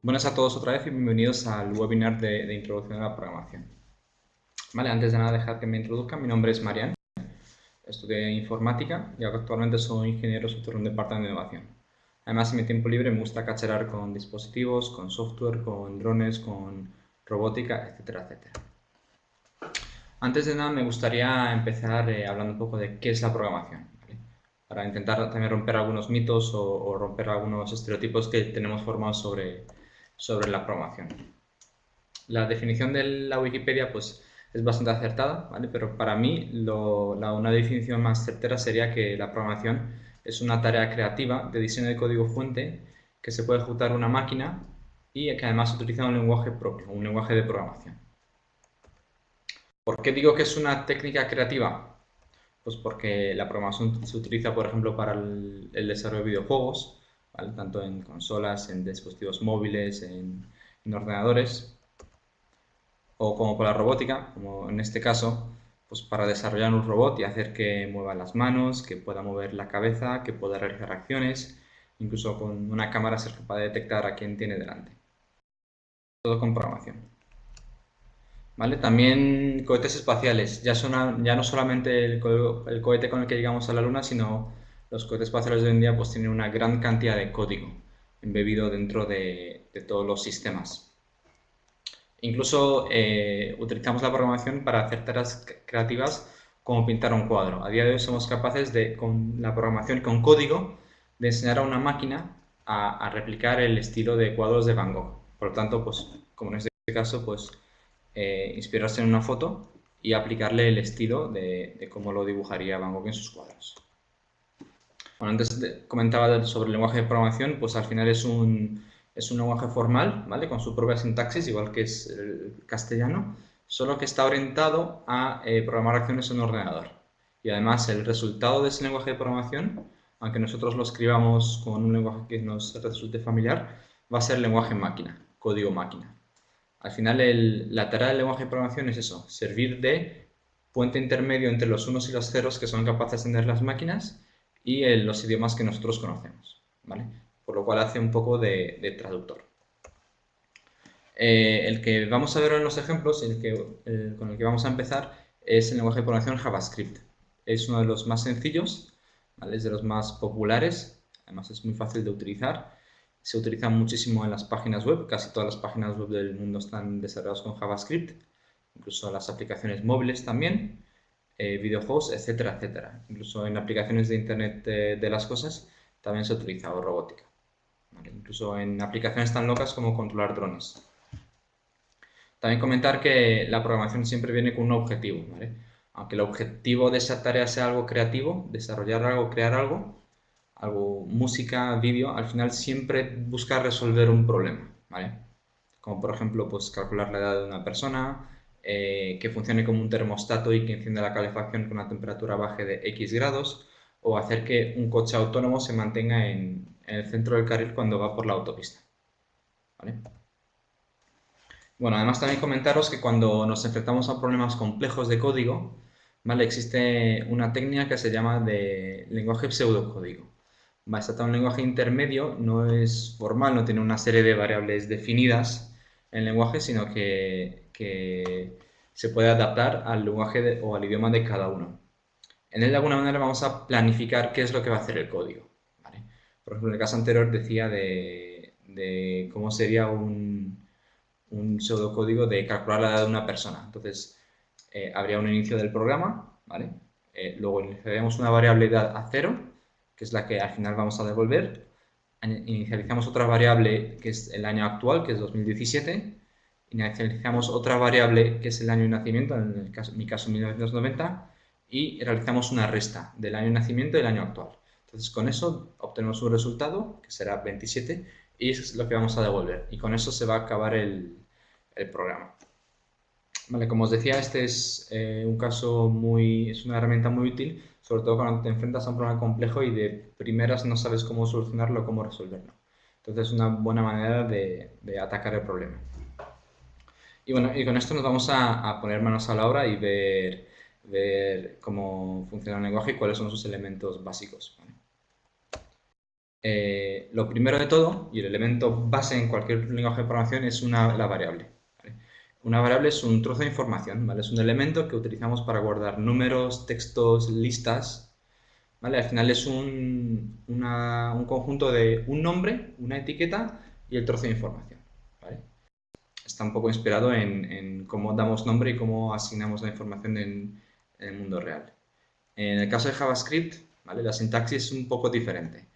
Buenas a todos otra vez y bienvenidos al webinar de Introducción a la Programación. Vale, antes de nada, dejad que me introduzca. Mi nombre es Marian, estudié Informática y actualmente soy ingeniero software en un departamento de innovación. Además, en mi tiempo libre me gusta cacherar con dispositivos, con software, con drones, con robótica, etcétera, etcétera. Antes de nada, me gustaría empezar hablando un poco de qué es la programación, ¿vale? Para intentar también romper algunos mitos o romper algunos estereotipos que tenemos formados sobre la programación. La definición de la Wikipedia pues, es bastante acertada, ¿vale? Pero para mí una definición más certera sería que la programación es una tarea creativa de diseño de código fuente que se puede ejecutar en una máquina y que además utiliza un lenguaje propio, un lenguaje de programación. ¿Por qué digo que es una técnica creativa? Pues porque la programación se utiliza, por ejemplo, para el desarrollo de videojuegos, ¿vale? Tanto en consolas, en dispositivos móviles, en ordenadores, o como por la robótica, como en este caso, pues para desarrollar un robot y hacer que mueva las manos, que pueda mover la cabeza, que pueda realizar acciones, incluso con una cámara ser capaz de detectar a quién tiene delante. Todo con programación. ¿Vale? También cohetes espaciales, ya no solamente el cohete con el que llegamos a la Luna, sino los cohetes espaciales de hoy en día pues tienen una gran cantidad de código embebido dentro de todos los sistemas. Incluso utilizamos la programación para hacer tareas creativas como pintar un cuadro. A día de hoy somos capaces de, con la programación y con código, de enseñar a una máquina a replicar el estilo de cuadros de Van Gogh. Por lo tanto, pues, como en este caso, pues, inspirarse en una foto y aplicarle el estilo de cómo lo dibujaría Van Gogh en sus cuadros. Bueno, antes comentaba sobre el lenguaje de programación, pues al final es un lenguaje formal, ¿vale? Con su propia sintaxis, igual que es el castellano, solo que está orientado a programar acciones en un ordenador. Y además el resultado de ese lenguaje de programación, aunque nosotros lo escribamos con un lenguaje que nos resulte familiar, va a ser lenguaje máquina, código máquina. Al final la tarea del lenguaje de programación es eso, servir de puente intermedio entre los unos y los ceros que son capaces de entender las máquinas y los idiomas que nosotros conocemos, ¿vale? Por lo cual hace un poco de traductor. El que vamos a ver en los ejemplos, con el que vamos a empezar, es el lenguaje de programación JavaScript. Es uno de los más sencillos, ¿vale? Es de los más populares, además es muy fácil de utilizar. Se utiliza muchísimo en las páginas web, casi todas las páginas web del mundo están desarrolladas con JavaScript, incluso las aplicaciones móviles también, videojuegos, etcétera, etcétera. Incluso en aplicaciones de Internet de las cosas también se utiliza, o robótica. ¿Vale? Incluso en aplicaciones tan locas como controlar drones. También comentar que la programación siempre viene con un objetivo, ¿vale? Aunque el objetivo de esa tarea sea algo creativo, desarrollar algo, crear algo, música, vídeo, al final siempre busca resolver un problema, ¿vale? Como por ejemplo, pues calcular la edad de una persona, que funcione como un termostato y que encienda la calefacción con una temperatura baja de X grados, o hacer que un coche autónomo se mantenga en el centro del carril cuando va por la autopista, ¿vale? Bueno, además también comentaros que cuando nos enfrentamos a problemas complejos de código, ¿vale? Existe una técnica que se llama de lenguaje pseudocódigo. Va, se trata de un lenguaje intermedio, no es formal, no tiene una serie de variables definidas en el lenguaje, sino que se puede adaptar al lenguaje o al idioma de cada uno. En él de alguna manera vamos a planificar qué es lo que va a hacer el código, ¿vale? Por ejemplo, en el caso anterior decía de cómo sería un pseudocódigo de calcular la edad de una persona. Entonces, habría un inicio del programa, ¿vale? Luego iniciaríamos una variable edad a 0, que es la que al final vamos a devolver. Inicializamos otra variable que es el año actual, que es 2017. Inicializamos otra variable que es el año de nacimiento, en mi caso 1990. Y realizamos una resta del año de nacimiento y del año actual. Entonces, con eso obtenemos un resultado, que será 27, y eso es lo que vamos a devolver. Y con eso se va a acabar el programa. Vale, como os decía, este es es una herramienta muy útil, sobre todo cuando te enfrentas a un problema complejo y de primeras no sabes cómo solucionarlo o cómo resolverlo. Entonces es una buena manera de atacar el problema. Y bueno, y con esto nos vamos a poner manos a la obra y ver cómo funciona el lenguaje y cuáles son sus elementos básicos, ¿vale? Lo primero de todo, y el elemento base en cualquier lenguaje de programación, es la variable. ¿Vale? Una variable es un trozo de información, ¿vale? Es un elemento que utilizamos para guardar números, textos, listas. ¿Vale? Al final es un conjunto de un nombre, una etiqueta y el trozo de información. ¿Vale? Está un poco inspirado en cómo damos nombre y cómo asignamos la información en el mundo real. En el caso de JavaScript, ¿vale? La sintaxis es un poco diferente.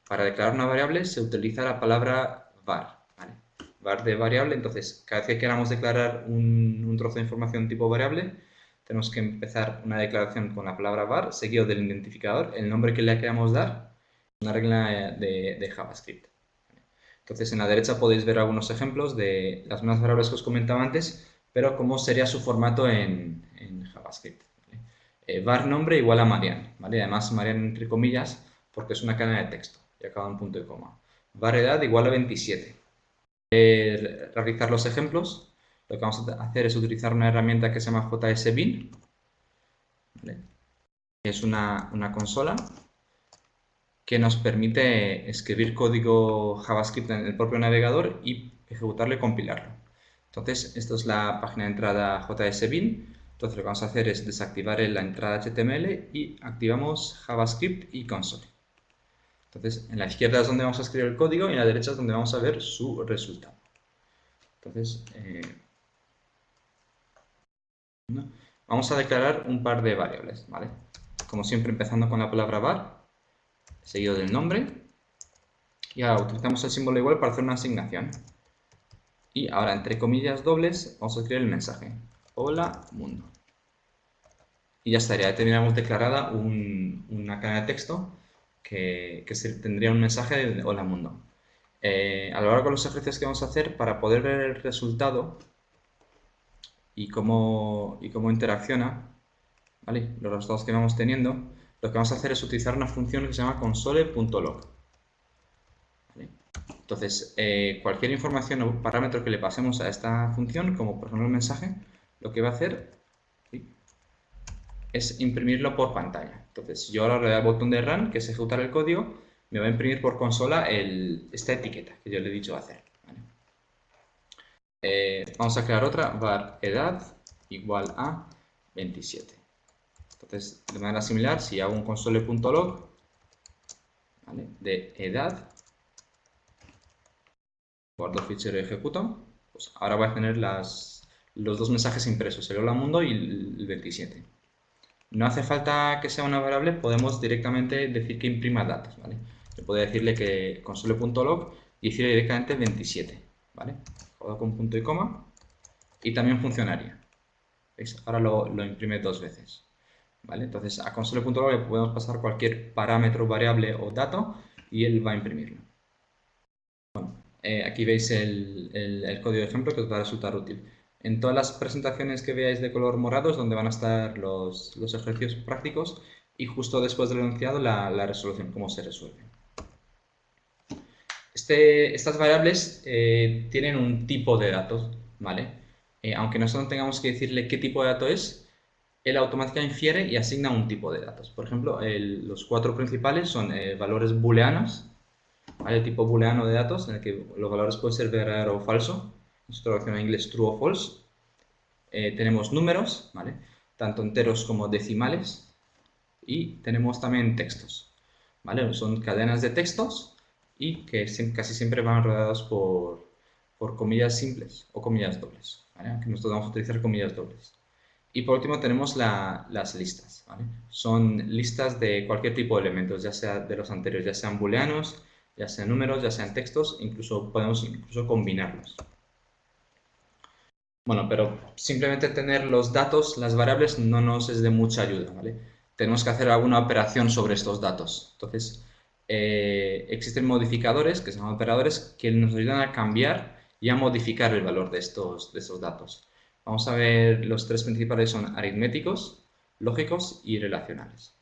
Para declarar una variable se utiliza la palabra var. ¿Vale? Var de variable, entonces cada vez que queramos declarar un trozo de información tipo variable, tenemos que empezar una declaración con la palabra var, seguido del identificador, el nombre que le queramos dar, una regla de JavaScript. Entonces en la derecha podéis ver algunos ejemplos de las mismas variables que os comentaba antes, pero cómo sería su formato en JavaScript. Var nombre igual a Marian, ¿vale? Además Marian entre comillas porque es una cadena de texto y acaba en punto y coma. Var edad igual a 27. Realizar los ejemplos, lo que vamos a hacer es utilizar una herramienta que se llama JSBin, ¿vale? Es una consola que nos permite escribir código JavaScript en el propio navegador y ejecutarlo y compilarlo. Entonces, esto es la página de entrada JSBin. Entonces, lo que vamos a hacer es desactivar la entrada HTML y activamos JavaScript y console. Entonces, en la izquierda es donde vamos a escribir el código y en la derecha es donde vamos a ver su resultado. Entonces, vamos a declarar un par de variables, ¿vale? Como siempre, empezando con la palabra var, seguido del nombre. Y ahora utilizamos el símbolo igual para hacer una asignación. Y ahora, entre comillas dobles, vamos a escribir el mensaje. Hola, mundo. Y ya estaría, ya tendríamos declarada una cadena de texto que tendría un mensaje de hola, mundo. A lo largo de los ejercicios que vamos a hacer, para poder ver el resultado y cómo interacciona, ¿vale? Los resultados que vamos teniendo, lo que vamos a hacer es utilizar una función que se llama console.log. ¿Vale? Entonces, cualquier información o parámetro que le pasemos a esta función, como por ejemplo el mensaje, lo que va a hacer es imprimirlo por pantalla. Entonces, si yo ahora le doy al botón de Run, que es ejecutar el código, me va a imprimir por consola esta etiqueta que yo le he dicho hacer. ¿Vale? Vamos a crear otra, var edad igual a 27. Entonces, de manera similar, si hago un console.log, ¿vale?, de edad, guardo el fichero y ejecuto, pues ahora voy a tener los dos mensajes impresos, el hola mundo y el 27. No hace falta que sea una variable, podemos directamente decir que imprima datos, ¿vale? Yo puedo decirle que console.log y decirle directamente 27, ¿vale? Jodo con punto y coma y también funcionaría. ¿Veis? Ahora lo imprime dos veces, ¿vale? Entonces a console.log le podemos pasar cualquier parámetro, variable o dato y él va a imprimirlo. Bueno, aquí veis el código de ejemplo que os va a resultar útil. En todas las presentaciones que veáis de color morado es donde van a estar los ejercicios prácticos y justo después del enunciado la resolución, cómo se resuelve. Estas variables tienen un tipo de datos, ¿vale? Aunque nosotros no tengamos que decirle qué tipo de dato es, él automáticamente infiere y asigna un tipo de datos. Por ejemplo, los cuatro principales son valores booleanos, ¿vale? El tipo booleano de datos, en el que los valores pueden ser verdadero o falso. Su traducción en inglés true o false. Tenemos números, ¿vale?, tanto enteros como decimales. Y tenemos también textos, ¿vale? Son cadenas de textos y que casi siempre van rodeados por comillas simples o comillas dobles, ¿vale? Aunque nosotros vamos a utilizar comillas dobles. Y por último tenemos las listas, ¿vale? Son listas de cualquier tipo de elementos, ya sea de los anteriores, ya sean booleanos, ya sean números, ya sean textos, podemos combinarlos. Bueno, pero simplemente tener los datos, las variables, no nos es de mucha ayuda, ¿vale? Tenemos que hacer alguna operación sobre estos datos. Entonces, existen modificadores, que se llaman operadores, que nos ayudan a cambiar y a modificar el valor de estos datos. Vamos a ver, los tres principales son aritméticos, lógicos y relacionales.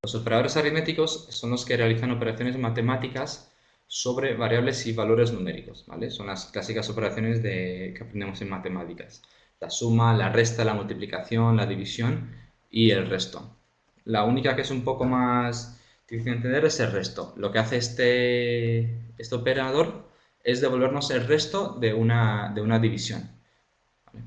Los operadores aritméticos son los que realizan operaciones matemáticas sobre variables y valores numéricos, ¿vale? Son las clásicas operaciones que aprendemos en matemáticas. La suma, la resta, la multiplicación, la división y el resto. La única que es un poco más difícil de entender es el resto. Lo que hace este operador es devolvernos el resto de una división. ¿Vale?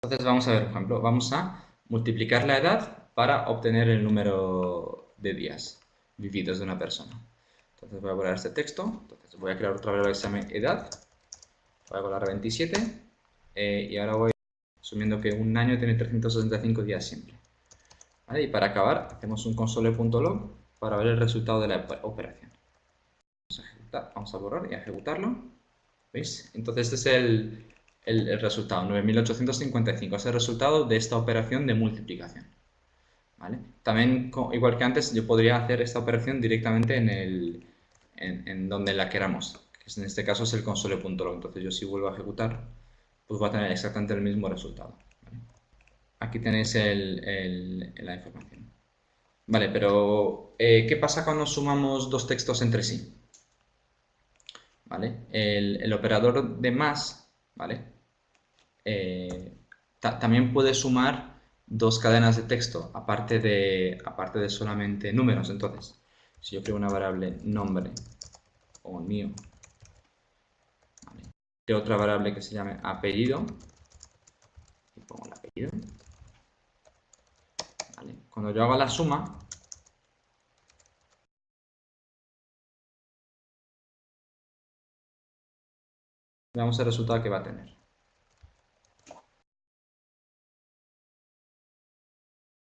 Entonces vamos a ver, por ejemplo, vamos a multiplicar la edad para obtener el número de días vividos de una persona. Entonces voy a borrar este texto, entonces voy a crear otra variable que se llame edad, voy a colar 27 y ahora voy asumiendo que un año tiene 365 días siempre. ¿Vale? Y para acabar hacemos un console.log para ver el resultado de la operación. Vamos a borrar y a ejecutarlo. ¿Veis? Entonces este es el resultado, 9855, es el resultado de esta operación de multiplicación. ¿Vale? También, igual que antes, yo podría hacer esta operación directamente en donde la queramos, que en este caso es el console.log. Entonces yo si vuelvo a ejecutar, pues va a tener exactamente el mismo resultado. ¿Vale? Aquí tenéis la información. Vale, pero ¿qué pasa cuando sumamos dos textos entre sí? ¿Vale? El operador de más, ¿vale? También puede sumar dos cadenas de texto, aparte de solamente números. Entonces, si yo creo una variable nombre o new, ¿vale? Creo otra variable que se llame apellido, y pongo el apellido. ¿Vale? Cuando yo haga la suma, veamos el resultado que va a tener.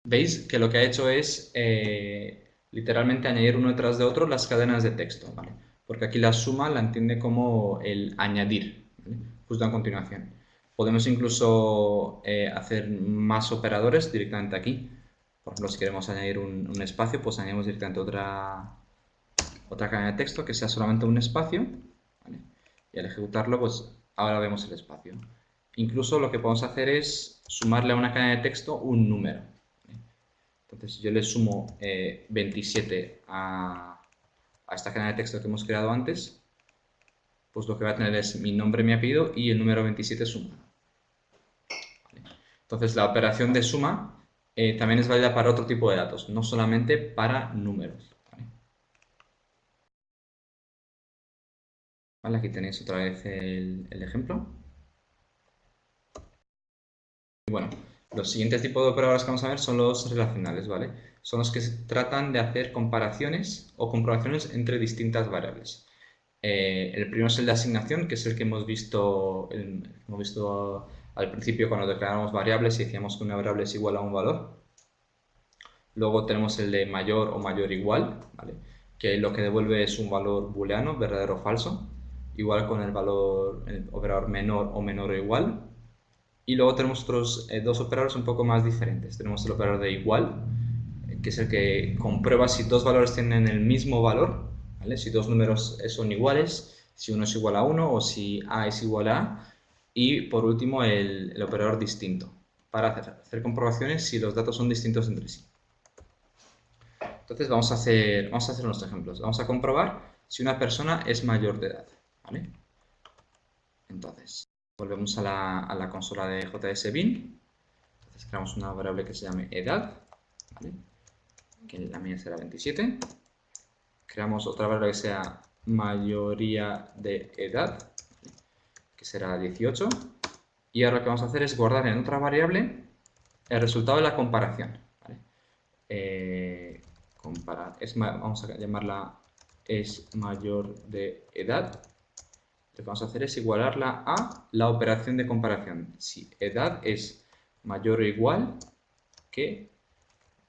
Veis que lo que ha hecho es literalmente añadir uno detrás de otro las cadenas de texto, ¿vale? Porque aquí la suma la entiende como el añadir, ¿vale? Justo a continuación. Podemos incluso hacer más operadores directamente aquí. Por ejemplo, si queremos añadir un espacio, pues añadimos directamente otra cadena de texto que sea solamente un espacio, ¿vale? Y al ejecutarlo, pues ahora vemos el espacio. Incluso lo que podemos hacer es sumarle a una cadena de texto un número. Entonces yo le sumo 27 a esta cadena de texto que hemos creado antes, pues lo que va a tener es mi nombre, mi apellido y el número 27 sumado. ¿Vale? Entonces la operación de suma también es válida para otro tipo de datos, no solamente para números. ¿Vale? ¿Vale? Aquí tenéis otra vez el ejemplo. Y bueno, los siguientes tipos de operadores que vamos a ver son los relacionales, ¿vale? Son los que se tratan de hacer comparaciones o comprobaciones entre distintas variables. El primero es el de asignación, que es el que hemos visto al principio cuando declaramos variables y decíamos que una variable es igual a un valor. Luego tenemos el de mayor o mayor igual, ¿vale? Que lo que devuelve es un valor booleano, verdadero o falso, igual con el operador menor o menor o igual. Y luego tenemos otros dos operadores un poco más diferentes. Tenemos el operador de igual, que es el que comprueba si dos valores tienen el mismo valor, ¿vale? Si dos números son iguales, si uno es igual a 1 o si A es igual a A. Y por último el operador distinto, para hacer comprobaciones si los datos son distintos entre sí. Entonces vamos a hacer unos ejemplos. Vamos a comprobar si una persona es mayor de edad, ¿vale? Entonces, volvemos a la consola de JSBin. Entonces creamos una variable que se llame edad, ¿vale? Que la mía será 27. Creamos otra variable que sea mayoría de edad, ¿vale? Que será 18. Y ahora lo que vamos a hacer es guardar en otra variable el resultado de la comparación, ¿vale? Vamos a llamarla es mayor de edad. Lo que vamos a hacer es igualarla a la operación de comparación. Si edad es mayor o igual que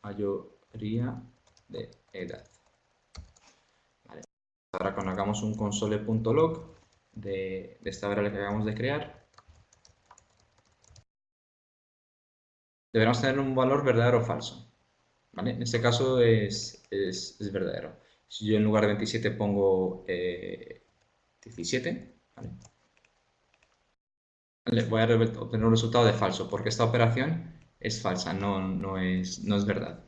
mayoría de edad. Vale. Ahora cuando hagamos un console.log de esta variable que acabamos de crear, deberemos tener un valor verdadero o falso. ¿Vale? En este caso es verdadero. Si yo en lugar de 27 pongo 17, ¿vale? Voy a obtener un resultado de falso, porque esta operación es falsa, no es verdad.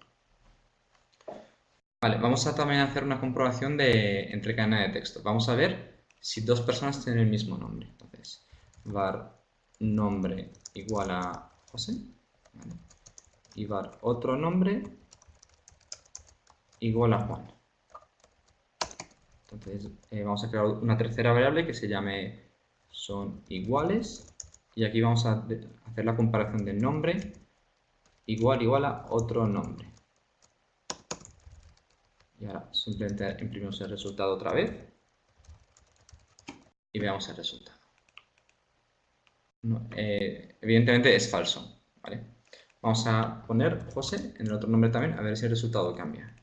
Vale, vamos a también hacer una comprobación entre cadena de texto. Vamos a ver si dos personas tienen el mismo nombre. Entonces, var nombre igual a José, ¿vale? Y var otro nombre igual a Juan. Entonces vamos a crear una tercera variable que se llame son iguales y aquí vamos a hacer la comparación del nombre igual a otro nombre. Y ahora simplemente imprimimos el resultado otra vez y veamos el resultado. No, evidentemente es falso, ¿vale? Vamos a poner José en el otro nombre también a ver si el resultado cambia.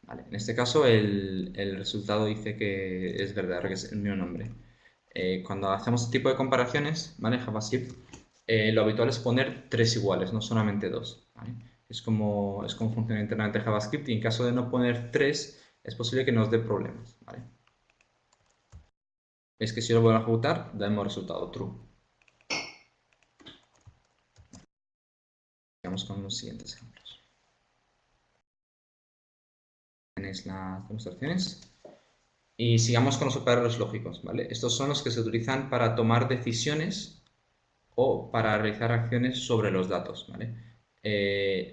Vale, en este caso el resultado dice que es verdadero, que es el mismo nombre. Cuando hacemos este tipo de comparaciones, ¿vale? JavaScript, lo habitual es poner 3 iguales, no solamente 2, ¿vale? Es como funciona internamente JavaScript y en caso de no poner 3 es posible que nos dé problemas, ¿vale? Es que si lo vuelvo a ejecutar, da el mismo resultado, true. Vamos con los siguientes ejemplos. Tenéis las demostraciones. Y sigamos con los operadores lógicos, ¿vale? Estos son los que se utilizan para tomar decisiones o para realizar acciones sobre los datos, ¿vale?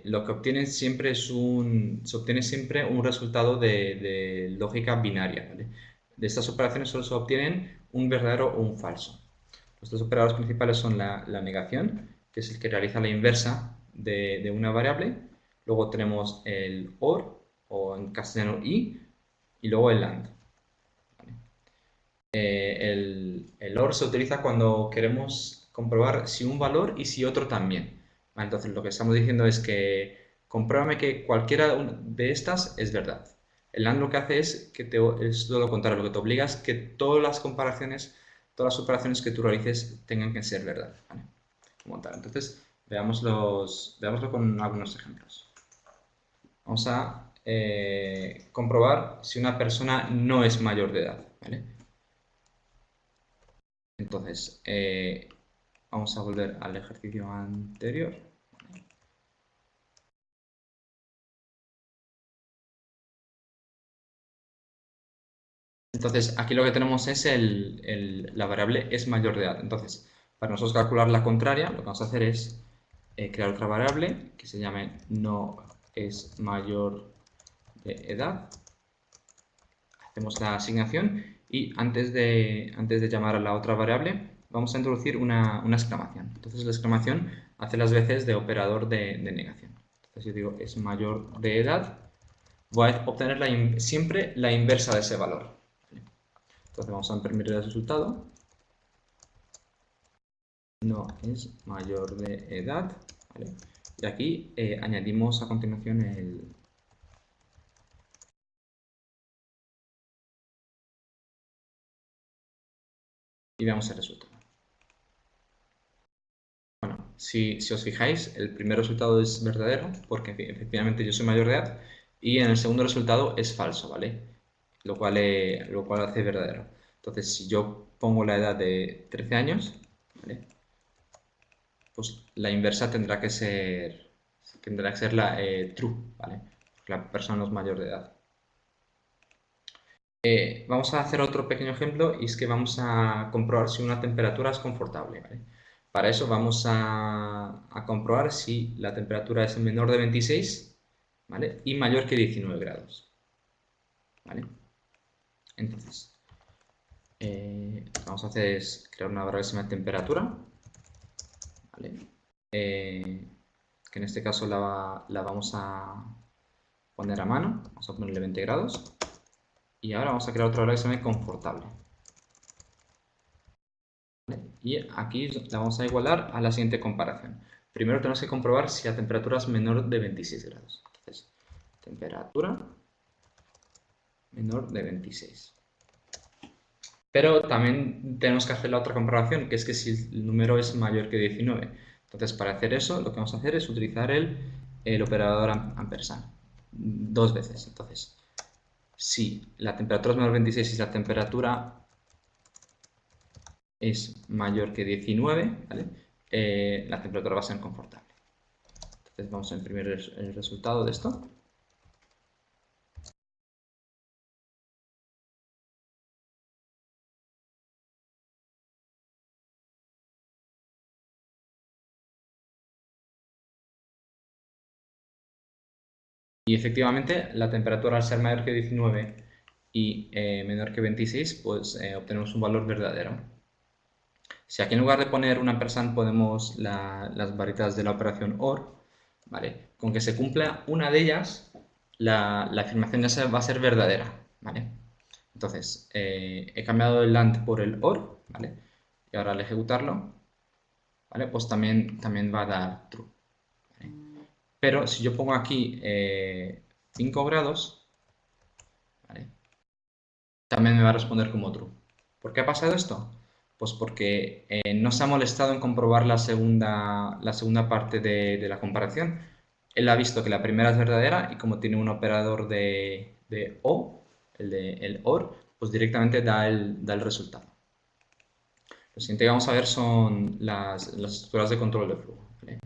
Lo que obtienen siempre es se obtiene siempre un resultado de lógica binaria, ¿vale? De estas operaciones solo se obtienen un verdadero o un falso. Los dos operadores principales son la negación, que es el que realiza la inversa de una variable. Luego tenemos el OR, o en castellano y luego el AND. El OR se utiliza cuando queremos comprobar si un valor y si otro también. Entonces lo que estamos diciendo es que compruébame que cualquiera de estas es verdad. El AND lo que hace es es todo lo contrario, lo que te obliga es que todas las comparaciones, todas las operaciones que tú realices tengan que ser verdad, ¿vale? Como tal. Entonces veámoslo con algunos ejemplos. Vamos a comprobar si una persona no es mayor de edad, ¿vale? Entonces, vamos a volver al ejercicio anterior. Entonces, aquí lo que tenemos es la variable es mayor de edad. Entonces, para nosotros calcular la contraria, lo que vamos a hacer es crear otra variable que se llame no es mayor de edad. Hacemos la asignación y antes de llamar a la otra variable, vamos a introducir una exclamación. Entonces, la exclamación hace las veces de operador de negación. Entonces, yo digo es mayor de edad, voy a obtener siempre la inversa de ese valor. Entonces vamos a imprimir el resultado. No es mayor de edad. ¿Vale? Y aquí añadimos a continuación y veamos el resultado. Bueno, si os fijáis, el primer resultado es verdadero, porque efectivamente yo soy mayor de edad, y en el segundo resultado es falso, ¿vale? Lo cual hace verdadero. Entonces, si yo pongo la edad de 13 años, ¿vale? Pues la inversa tendrá que ser la true, ¿vale? Porque la persona no es mayor de edad. Vamos a hacer otro pequeño ejemplo y es que vamos a comprobar si una temperatura es confortable, ¿vale? Para eso vamos a comprobar si la temperatura es menor de 26, ¿vale? Y mayor que 19 grados, ¿vale? Entonces, lo que vamos a hacer es crear una variable que se llama temperatura, ¿vale? Que en este caso la vamos a poner a mano, vamos a ponerle 20 grados y ahora vamos a crear otra variable que se llame confortable. ¿Vale? Y aquí la vamos a igualar a la siguiente comparación. Primero tenemos que comprobar si la temperatura es menor de 26 grados. Entonces, temperatura menor de 26. Pero también tenemos que hacer la otra comprobación, que es que si el número es mayor que 19. Entonces, para hacer eso, lo que vamos a hacer es utilizar el operador ampersand dos veces. Entonces, si la temperatura es menor de 26 y la temperatura es mayor que 19, ¿vale? La temperatura va a ser confortable. Entonces vamos a imprimir el resultado de esto. Y efectivamente, la temperatura al ser mayor que 19 y menor que 26, pues obtenemos un valor verdadero. Si aquí en lugar de poner un ampersand ponemos las barritas de la operación OR, ¿vale? Con que se cumpla una de ellas, la afirmación ya va a ser verdadera, ¿vale? Entonces, he cambiado el AND por el OR, ¿vale? Y ahora al ejecutarlo, ¿vale? Pues también va a dar true, ¿vale? Pero si yo pongo aquí 5 grados, ¿vale? También me va a responder como true. ¿Por qué ha pasado esto? Pues porque no se ha molestado en comprobar la segunda parte de la comparación. Él ha visto que la primera es verdadera y como tiene un operador de O, el OR, pues directamente da el resultado. Lo siguiente que vamos a ver son las estructuras de control de flujo, ¿vale?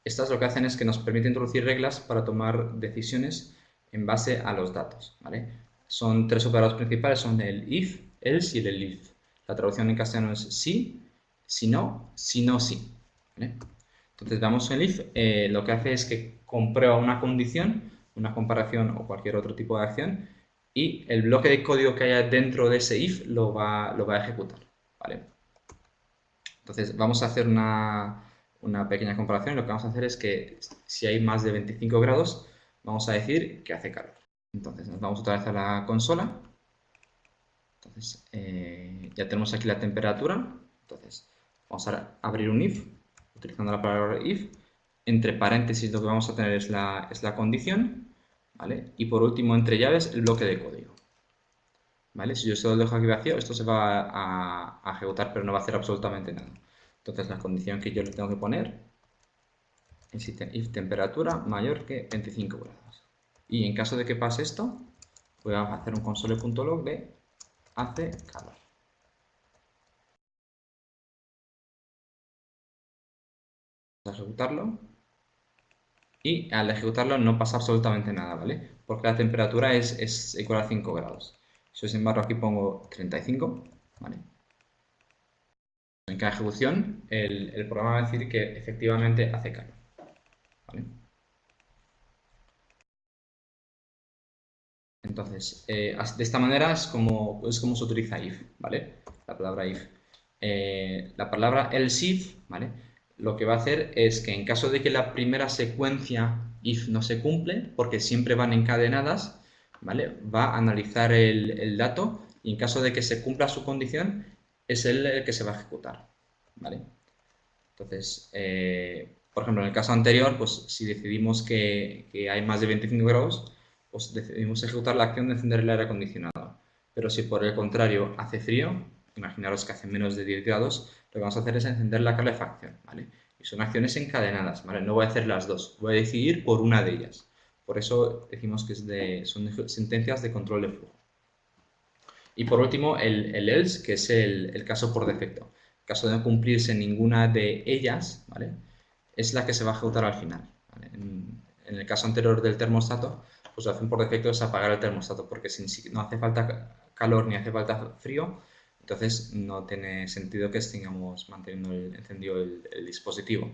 Estas lo que hacen es que nos permiten introducir reglas para tomar decisiones en base a los datos, ¿vale? Son tres operadores principales, son el if, else y el if. La traducción en castellano es sí, si no, sí, ¿vale? Entonces veamos el if, lo que hace es que comprueba una condición, una comparación o cualquier otro tipo de acción y el bloque de código que haya dentro de ese if lo va a ejecutar, ¿vale? Entonces vamos a hacer una pequeña comparación. Lo que vamos a hacer es que si hay más de 25 grados, vamos a decir que hace calor. Entonces nos vamos otra vez a la consola. Entonces ya tenemos aquí la temperatura. Entonces vamos a abrir un if, utilizando la palabra if. Entre paréntesis lo que vamos a tener es la condición, ¿vale? Y por último, entre llaves, el bloque de código, ¿vale? Si yo solo lo dejo aquí vacío, esto se va a ejecutar, pero no va a hacer absolutamente nada. Entonces la condición que yo le tengo que poner es if temperatura mayor que 25 grados. Y en caso de que pase esto, voy a hacer un console.log de hace calor. Vamos a ejecutarlo. Y al ejecutarlo no pasa absolutamente nada, ¿vale? Porque la temperatura es igual a 5 grados. Yo sin embargo aquí pongo 35, ¿vale? En cada ejecución el programa va a decir que efectivamente hace calor, ¿vale? Entonces, de esta manera es como se utiliza if, ¿vale? La palabra if. La palabra else if, ¿vale? Lo que va a hacer es que en caso de que la primera secuencia if no se cumple, porque siempre van encadenadas, ¿vale? Va a analizar el dato y en caso de que se cumpla su condición, es él el que se va a ejecutar, ¿vale? Entonces, por ejemplo, en el caso anterior, pues si decidimos que hay más de 25 grados, pues decidimos ejecutar la acción de encender el aire acondicionado. Pero si por el contrario hace frío, imaginaros que hace menos de 10 grados, lo que vamos a hacer es encender la calefacción, ¿vale? Y son acciones encadenadas, ¿vale? No voy a hacer las dos, voy a decidir por una de ellas. Por eso decimos que son sentencias de control de flujo. Y por último, el else, que es el caso por defecto. En caso de no cumplirse ninguna de ellas, ¿vale? Es la que se va a ejecutar al final, ¿vale? En el caso anterior del termostato, pues la acción por defecto es apagar el termostato, porque si no hace falta calor ni hace falta frío, entonces no tiene sentido que estemos manteniendo encendido el dispositivo,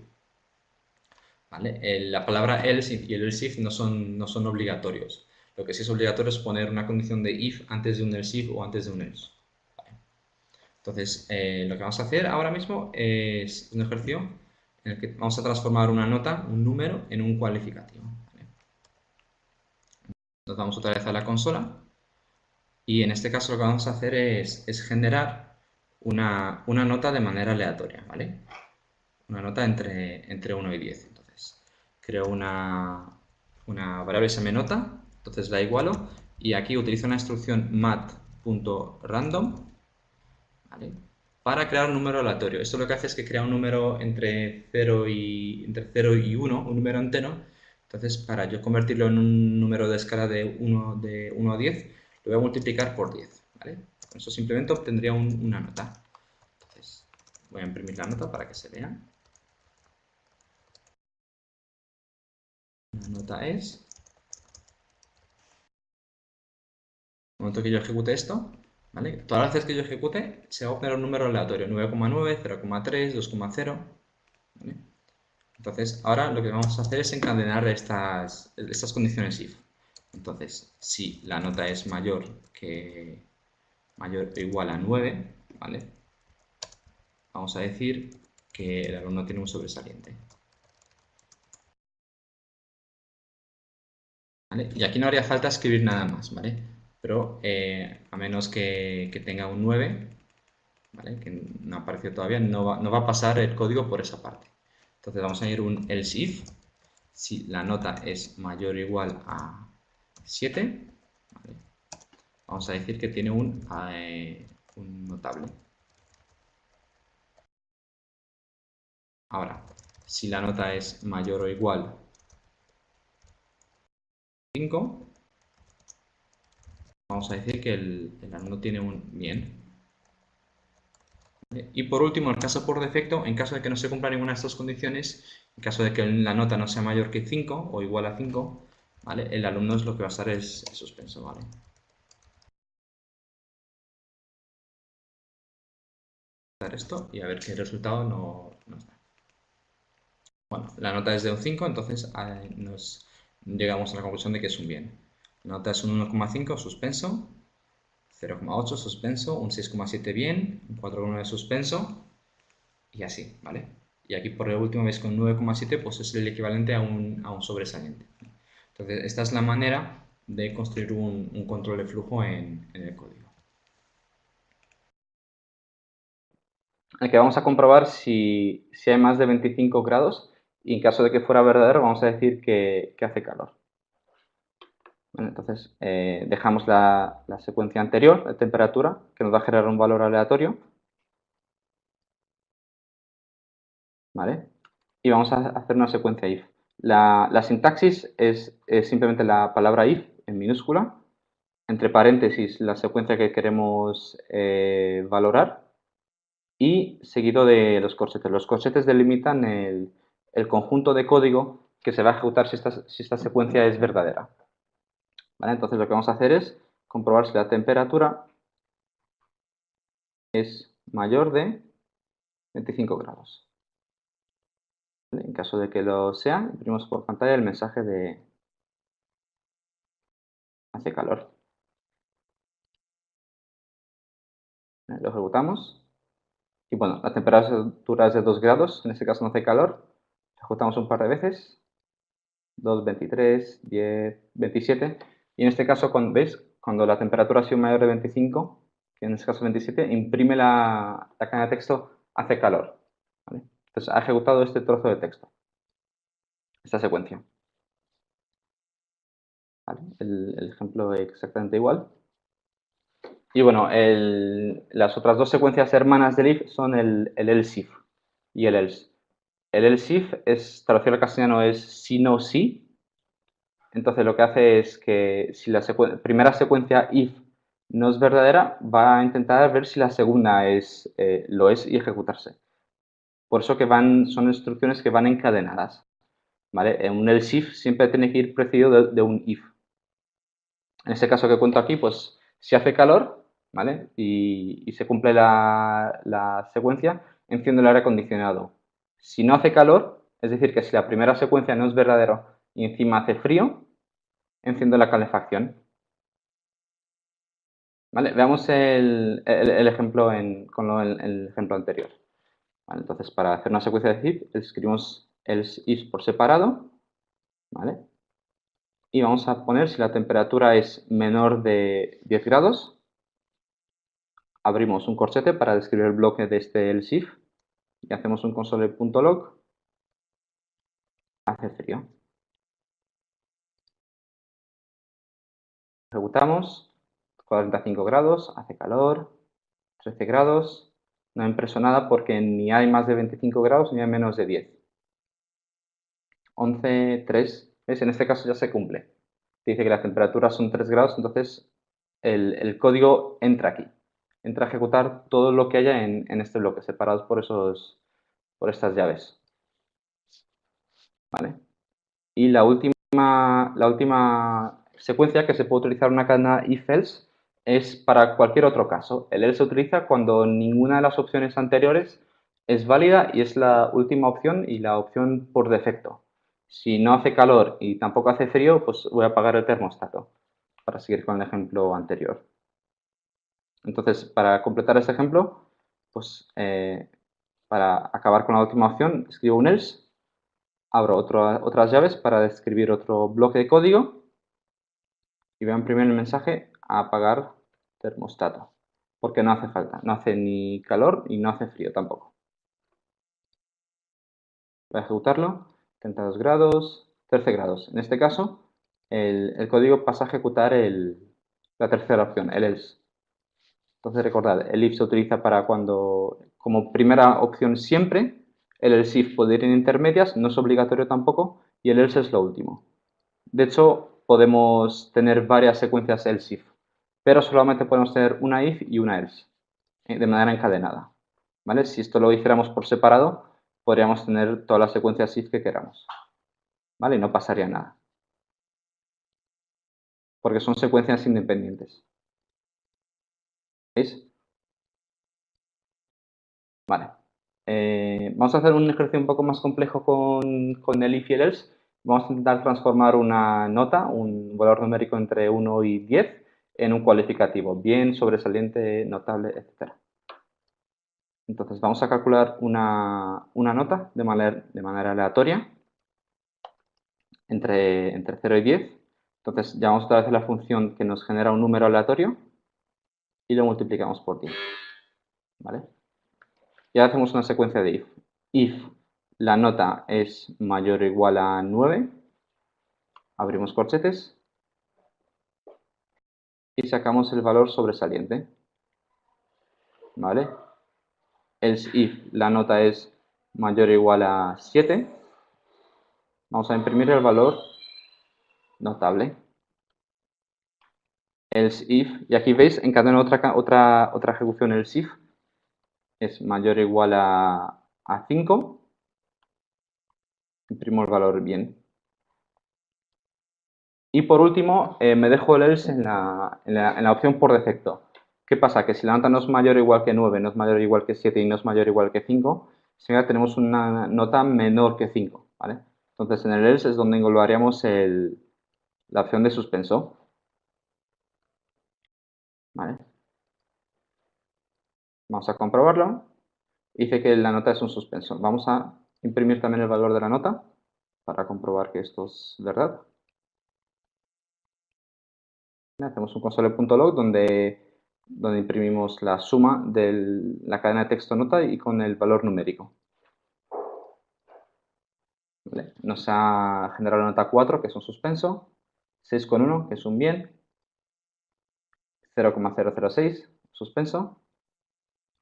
¿vale? La palabra else y el else if no son obligatorios. Lo que sí es obligatorio es poner una condición de if antes de un else if o antes de un else, ¿vale? Entonces, lo que vamos a hacer ahora mismo es un ejercicio en el que vamos a transformar una nota, un número, en un cualificativo, ¿vale? Nos vamos otra vez a la consola y en este caso lo que vamos a hacer es generar una nota de manera aleatoria, ¿vale? Una nota entre 1 y 10. Entonces, creo una variable que se llama nota, entonces la igualo y aquí utilizo una instrucción mat.random, ¿vale? Para crear un número aleatorio. Esto lo que hace es que crea un número entre 0 y 1, un número entero. Entonces, para yo convertirlo en un número de escala de 1 a 10, lo voy a multiplicar por 10, ¿vale? Con eso simplemente obtendría una nota. Entonces, voy a imprimir la nota para que se vea. La nota es... En el momento que yo ejecute esto, ¿vale? Todas las veces que yo ejecute, se va a obtener un número aleatorio, 9,9, 0,3, 2,0, ¿vale? Entonces, ahora lo que vamos a hacer es encadenar estas condiciones if, Entonces, si la nota es mayor o igual a 9, ¿vale? Vamos a decir que el alumno tiene un sobresaliente. ¿Vale? Y aquí no haría falta escribir nada más, ¿vale? Pero a menos que tenga un 9, ¿vale? Que no ha aparecido todavía, no va a pasar el código por esa parte. Entonces vamos a añadir un else if. Si la nota es mayor o igual a 7, ¿vale? Vamos a decir que tiene un notable. Ahora, si la nota es mayor o igual a 5, vamos a decir que el alumno tiene un bien. Y por último, el caso por defecto, en caso de que no se cumpla ninguna de estas condiciones, en caso de que la nota no sea mayor que 5 o igual a 5, ¿vale? El alumno lo que va a estar es suspenso, ¿vale? Esto y a ver qué resultado no está. Bueno, la nota es de un 5, entonces nos llegamos a la conclusión de que es un bien. La nota es un 1,5 suspenso, 0,8 suspenso, un 6,7 bien, un 4,9 suspenso y así, ¿vale? Y aquí por último veis con 9,7 pues es el equivalente a un sobresaliente. Entonces esta es la manera de construir un control de flujo en el código. En el que vamos a comprobar si hay más de 25 grados y en caso de que fuera verdadero vamos a decir que hace calor. Bueno, entonces dejamos la secuencia anterior de temperatura que nos va a generar un valor aleatorio, ¿vale? Y vamos a hacer una secuencia if. La sintaxis es simplemente la palabra if en minúscula, entre paréntesis la secuencia que queremos valorar y seguido de los corchetes. Los corchetes delimitan el conjunto de código que se va a ejecutar si esta secuencia es verdadera. ¿Vale? Entonces lo que vamos a hacer es comprobar si la temperatura es mayor de 25 grados. ¿Vale? En caso de que lo sea, imprimimos por pantalla el mensaje de hace calor. ¿Vale? Lo ejecutamos. Y bueno, la temperatura es de 2 grados, en este caso no hace calor. Ejecutamos un par de veces. 2, 23, 10, 27. Y en este caso, ¿veis? Cuando la temperatura ha sido mayor de 25, que en este caso 27, imprime la cadena de texto hace calor. ¿Vale? Entonces ha ejecutado este trozo de texto, esta secuencia. ¿Vale? El ejemplo es exactamente igual. Y bueno, las otras dos secuencias hermanas del if son el else if y el else. El else if es, traducido al castellano, es si no si. Entonces lo que hace es que si la primera secuencia if no es verdadera, va a intentar ver si la segunda lo es y ejecutarse. Por eso que son instrucciones que van encadenadas. ¿Vale? Un else if siempre tiene que ir precedido de un if. En este caso que cuento aquí, pues si hace calor, ¿vale? Y se cumple la secuencia, enciendo el aire acondicionado. Si no hace calor, es decir, que si la primera secuencia no es verdadera y encima hace frío, enciendo la calefacción. ¿Vale? Veamos el ejemplo con el ejemplo anterior. ¿Vale? Entonces, para hacer una secuencia de if, escribimos else if por separado, ¿vale? Y vamos a poner si la temperatura es menor de 10 grados, abrimos un corchete para describir el bloque de este else if y hacemos un console.log, hace frío. Ejecutamos, 45 grados, hace calor, 13 grados, no impreso nada porque ni hay más de 25 grados ni hay menos de 10. 11, 3, ¿ves? En este caso ya se cumple. Dice que las temperaturas son 3 grados, entonces el código entra aquí. Entra a ejecutar todo lo que haya en este bloque, separados por estas llaves. ¿Vale? Y la última secuencia que se puede utilizar una cadena if-else es para cualquier otro caso. El else se utiliza cuando ninguna de las opciones anteriores es válida y es la última opción y la opción por defecto. Si no hace calor y tampoco hace frío, pues voy a apagar el termostato, para seguir con el ejemplo anterior. Entonces, para completar este ejemplo, pues para acabar con la última opción, escribo un else, abro otras llaves para escribir otro bloque de código y voy a imprimir el mensaje a apagar termostato, porque no hace falta, no hace ni calor y no hace frío tampoco. Voy a ejecutarlo, 32 grados, 13 grados. En este caso, el código pasa a ejecutar la tercera opción, el else. Entonces recordad, el if se utiliza para cuando, como primera opción siempre, el else if puede ir en intermedias, no es obligatorio tampoco, y el else es lo último. De hecho, podemos tener varias secuencias else if, pero solamente podemos tener una if y una else, de manera encadenada. ¿Vale? Si esto lo hiciéramos por separado, podríamos tener todas las secuencias if que queramos. ¿Vale? Y no pasaría nada. Porque son secuencias independientes. ¿Veis? Vale. Vamos a hacer un ejercicio un poco más complejo con el if y el else. Vamos a intentar transformar una nota, un valor numérico entre 1 y 10, en un cualificativo, bien, sobresaliente, notable, etc. Entonces vamos a calcular una nota de manera aleatoria entre 0 y 10. Entonces llamamos otra vez la función que nos genera un número aleatorio y lo multiplicamos por 10. ¿Vale? Y ahora hacemos una secuencia de if. If la nota es mayor o igual a 9, abrimos corchetes y sacamos el valor sobresaliente. ¿Vale? Else if la nota es mayor o igual a 7, vamos a imprimir el valor notable. Else if, y aquí veis, encadena otra ejecución else if, es mayor o igual a 5, imprimo el valor bien. Y por último, me dejo el else en la opción por defecto. ¿Qué pasa? Que si la nota no es mayor o igual que 9, no es mayor o igual que 7 y no es mayor o igual que 5, significa que tenemos una nota menor que 5. ¿Vale? Entonces, en el else es donde englobaríamos la opción de suspenso. ¿Vale? Vamos a comprobarlo. Dice que la nota es un suspenso. Vamos a imprimir también el valor de la nota para comprobar que esto es verdad. Hacemos un console.log donde imprimimos la suma de la cadena de texto nota y con el valor numérico. ¿Vale? Nos ha generado la nota 4, que es un suspenso, 6,1, que es un bien, 0,006, suspenso,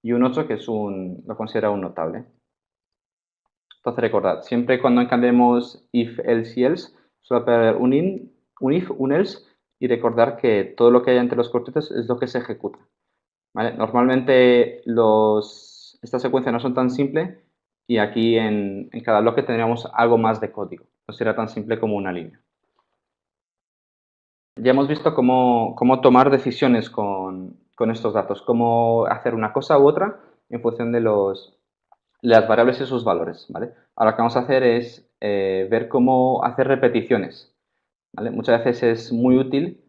y un 8, que lo considera un notable. Entonces recordad, siempre cuando encademos if, else y else, suele haber un if, un else, y recordar que todo lo que hay entre los corchetes es lo que se ejecuta. ¿Vale? Normalmente esta secuencia no son tan simple y aquí en cada bloque tendríamos algo más de código. No será tan simple como una línea. Ya hemos visto cómo tomar decisiones con estos datos, cómo hacer una cosa u otra en función de las variables y sus valores. ¿Vale? Ahora lo que vamos a hacer es ver cómo hacer repeticiones. ¿Vale? Muchas veces es muy útil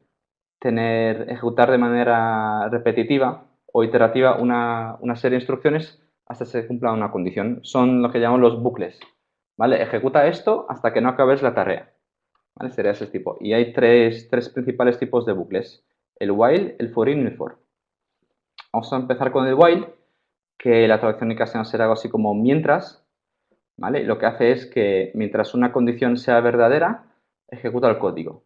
ejecutar de manera repetitiva o iterativa una serie de instrucciones hasta que se cumpla una condición. Son lo que llamamos los bucles. ¿Vale? Ejecuta esto hasta que no acabes la tarea. ¿Vale? Sería ese tipo. Y hay tres principales tipos de bucles. El while, el for y el for. Vamos a empezar con el while, que la traducción en castellano será algo así como mientras. ¿Vale? Lo que hace es que mientras una condición sea verdadera, ejecuta el código.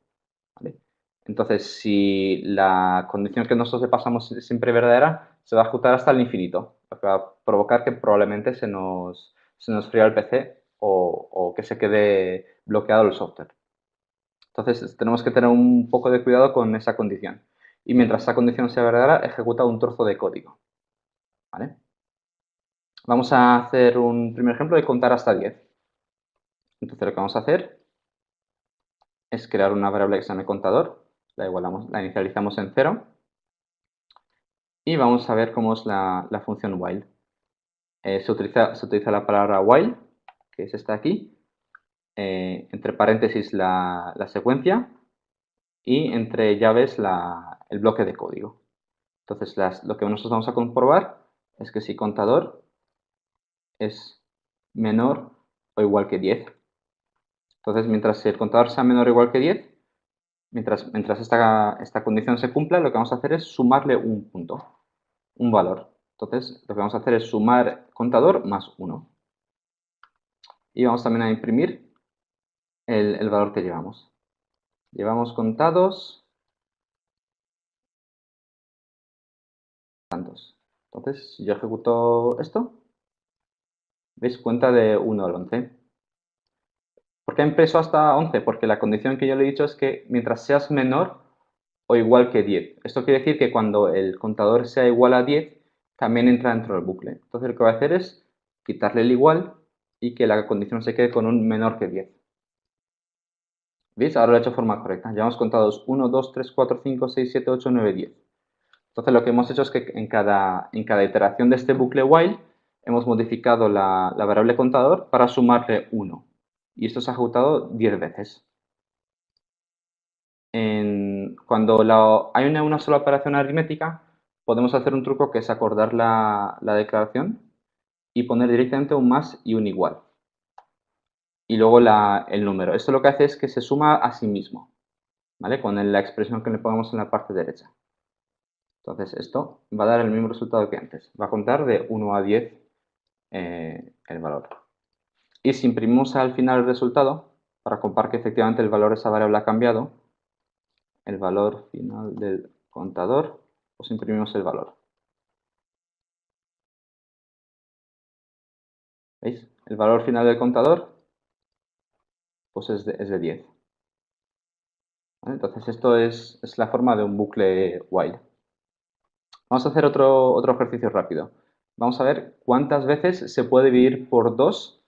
¿Vale? Entonces, si la condición que nosotros le pasamos es siempre verdadera, se va a ejecutar hasta el infinito, lo que va a provocar que probablemente se nos fría el PC o que se quede bloqueado el software. Entonces, tenemos que tener un poco de cuidado con esa condición. Y mientras esa condición sea verdadera, ejecuta un trozo de código. ¿Vale? Vamos a hacer un primer ejemplo de contar hasta 10. Entonces, lo que vamos a hacer es crear una variable que se llame contador. La inicializamos en 0. Y vamos a ver cómo es la función while. Se utiliza la palabra while, que es esta aquí, entre paréntesis la secuencia y entre llaves el bloque de código. Entonces, lo que nosotros vamos a comprobar es que si contador es menor o igual que 10. Entonces, mientras el contador sea menor o igual que 10, mientras esta condición se cumpla, lo que vamos a hacer es sumarle un punto, un valor. Entonces, lo que vamos a hacer es sumar contador más 1. Y vamos también a imprimir el valor que llevamos. Llevamos contados tantos. Entonces, si yo ejecuto esto, ¿veis? Cuenta de 1 al 11. ¿Por qué empezó hasta 11? Porque la condición que yo le he dicho es que mientras seas menor o igual que 10. Esto quiere decir que cuando el contador sea igual a 10, también entra dentro del bucle. Entonces lo que voy a hacer es quitarle el igual y que la condición se quede con un menor que 10. ¿Veis? Ahora lo he hecho de forma correcta. Llevamos contados 1, 2, 3, 4, 5, 6, 7, 8, 9, 10. Entonces lo que hemos hecho es que en cada iteración de este bucle while hemos modificado la variable contador para sumarle 1. Y esto se ha ejecutado 10 veces. Cuando hay una sola operación aritmética, podemos hacer un truco que es acordar la declaración y poner directamente un más y un igual. Y luego el número. Esto lo que hace es que se suma a sí mismo, ¿vale? Con la expresión que le pongamos en la parte derecha. Entonces, esto va a dar el mismo resultado que antes. Va a contar de 1 a 10 el valor. Y si imprimimos al final el resultado, para comprobar que efectivamente el valor de esa variable ha cambiado, el valor final del contador, pues imprimimos el valor. ¿Veis? El valor final del contador pues es de 10. ¿Vale? Entonces esto es la forma de un bucle while. Vamos a hacer otro ejercicio rápido. Vamos a ver cuántas veces se puede dividir por 2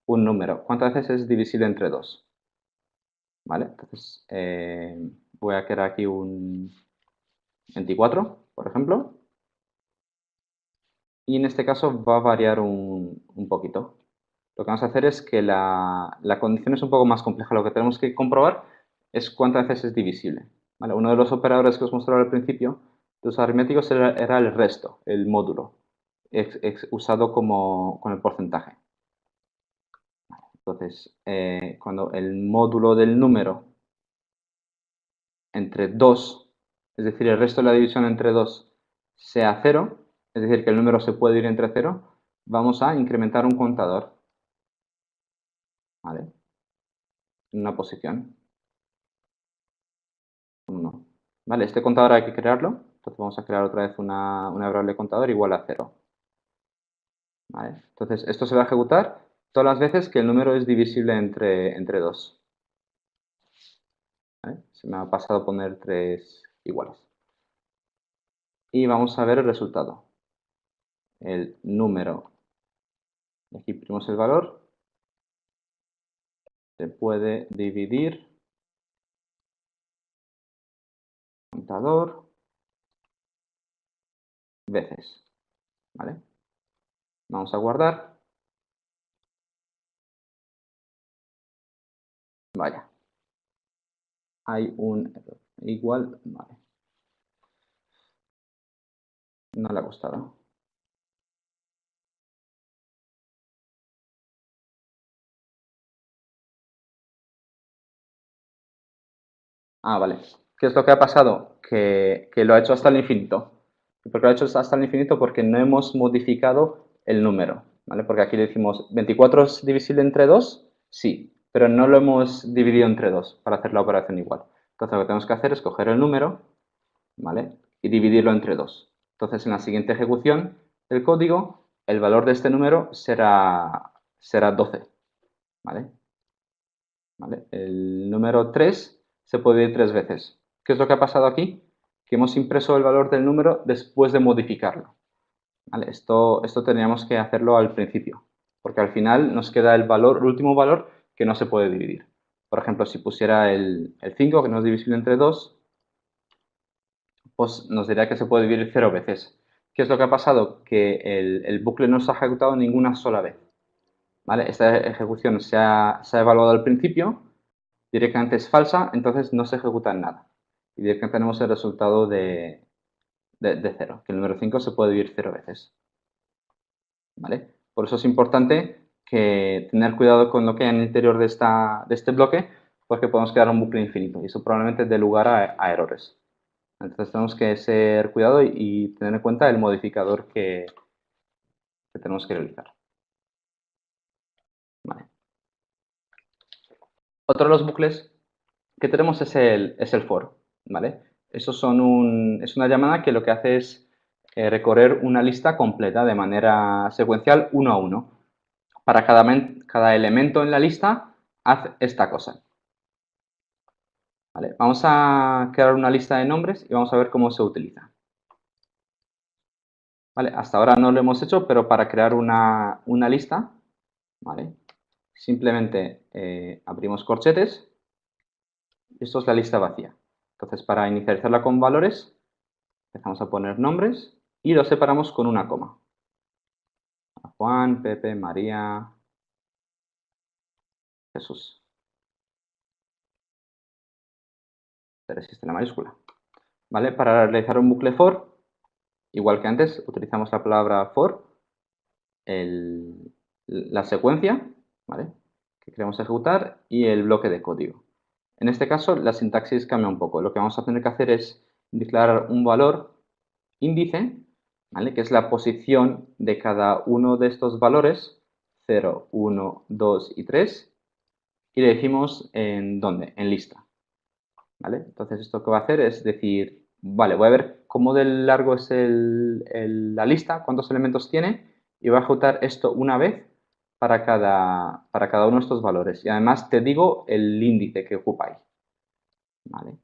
un número. ¿Cuántas veces es divisible entre 2? ¿Vale? Entonces voy a crear aquí un 24, por ejemplo. Y en este caso va a variar un poquito. Lo que vamos a hacer es que la condición es un poco más compleja. Lo que tenemos que comprobar es cuántas veces es divisible. ¿Vale? Uno de los operadores que os mostraba al principio de los aritméticos era el resto, el módulo, usado con el porcentaje. Entonces, cuando el módulo del número entre 2, es decir, el resto de la división entre 2 sea 0, es decir, que el número se puede ir entre 0, vamos a incrementar un contador, ¿vale? En una posición. 1. Vale, este contador hay que crearlo. Entonces vamos a crear otra vez una variable contador igual a 0. ¿Vale? Entonces esto se va a ejecutar todas las veces que el número es divisible entre 2. ¿Vale? Se me ha pasado poner 3 iguales. Y vamos a ver el resultado. El número, aquí imprimimos el valor, se puede dividir contador veces. ¿Vale? Vamos a guardar. Vaya. Hay un error. Igual, vale. No le ha gustado. Ah, vale. ¿Qué es lo que ha pasado? Que lo ha hecho hasta el infinito. ¿Y por qué lo ha hecho hasta el infinito? Porque no hemos modificado el número, ¿vale? Porque aquí le decimos, ¿24 es divisible entre 2? Sí, pero no lo hemos dividido entre 2 para hacer la operación igual. Entonces lo que tenemos que hacer es coger el número, ¿vale? Y dividirlo entre 2. Entonces en la siguiente ejecución del código, el valor de este número será 12, ¿vale? ¿Vale? El número 3 se puede ir 3 veces. ¿Qué es lo que ha pasado aquí? Que hemos impreso el valor del número después de modificarlo. ¿Vale? Esto teníamos que hacerlo al principio, porque al final nos queda el último valor que no se puede dividir. Por ejemplo, si pusiera el 5, que no es divisible entre 2, pues nos diría que se puede dividir 0 veces. ¿Qué es lo que ha pasado? Que el bucle no se ha ejecutado ninguna sola vez. ¿vale? Esta ejecución se ha evaluado al principio, directamente es falsa, entonces no se ejecuta nada. Y directamente tenemos el resultado de 0, que el número 5 se puede dividir 0 veces. ¿Vale? Por eso es importante que tener cuidado con lo que hay en el interior de este bloque, porque podemos crear un bucle infinito y eso probablemente dé lugar a errores. Entonces tenemos que ser cuidado y tener en cuenta el modificador que tenemos que realizar. Vale. Otro de los bucles que tenemos es el for, ¿vale? Es una llamada que lo que hace es recorrer una lista completa de manera secuencial uno a uno. Para cada elemento en la lista, haz esta cosa. ¿Vale? Vamos a crear una lista de nombres y vamos a ver cómo se utiliza. ¿Vale? Hasta ahora no lo hemos hecho, pero para crear una lista, ¿vale? Simplemente abrimos corchetes. Esto es la lista vacía. Entonces, para inicializarla con valores, empezamos a poner nombres y los separamos con una coma. Juan, Pepe, María, Jesús. Pero existe la mayúscula. ¿Vale? Para realizar un bucle for, igual que antes, utilizamos la palabra for, la secuencia, ¿vale? Que queremos ejecutar y el bloque de código. En este caso, la sintaxis cambia un poco. Lo que vamos a tener que hacer es declarar un valor índice, ¿vale? Que es la posición de cada uno de estos valores, 0, 1, 2 y 3, y le decimos en dónde, en lista. ¿Vale? Entonces, esto que va a hacer es decir, vale, voy a ver cómo de largo es la lista, cuántos elementos tiene, y voy a ejecutar esto una vez para cada uno de estos valores. Y además te digo el índice que ocupa ahí. ¿Vale?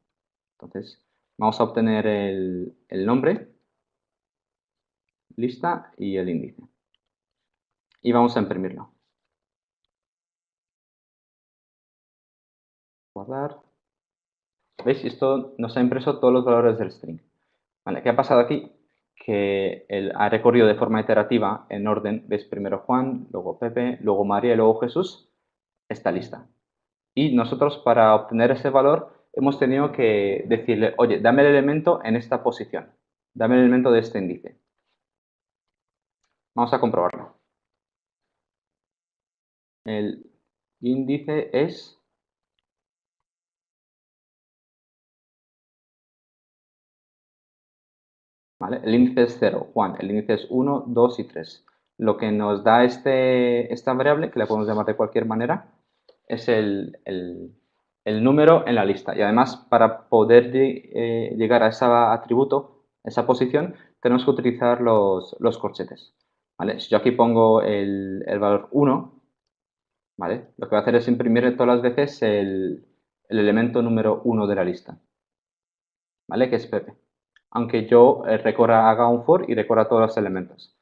Entonces, vamos a obtener el nombre, lista y el índice. Y vamos a imprimirlo. Guardar. ¿Veis? Esto nos ha impreso todos los valores del string. ¿Vale? ¿Qué ha pasado aquí? Que ha recorrido de forma iterativa en orden, ves primero Juan, luego Pepe, luego María y luego Jesús, esta lista. Y nosotros para obtener ese valor hemos tenido que decirle, oye, dame el elemento en esta posición, dame el elemento de este índice. Vamos a comprobarlo. El índice es... ¿Vale? El índice es 0, Juan, el índice es 1, 2 y 3. Lo que nos da esta variable, que la podemos llamar de cualquier manera, es el número en la lista. Y además, para poder llegar a ese atributo, esa posición, tenemos que utilizar los corchetes. ¿Vale? Si yo aquí pongo el valor 1, ¿vale? Lo que va a hacer es imprimir todas las veces el elemento número 1 de la lista, ¿vale? Que es Pepe. Aunque yo haga un for y recorra todos los elementos.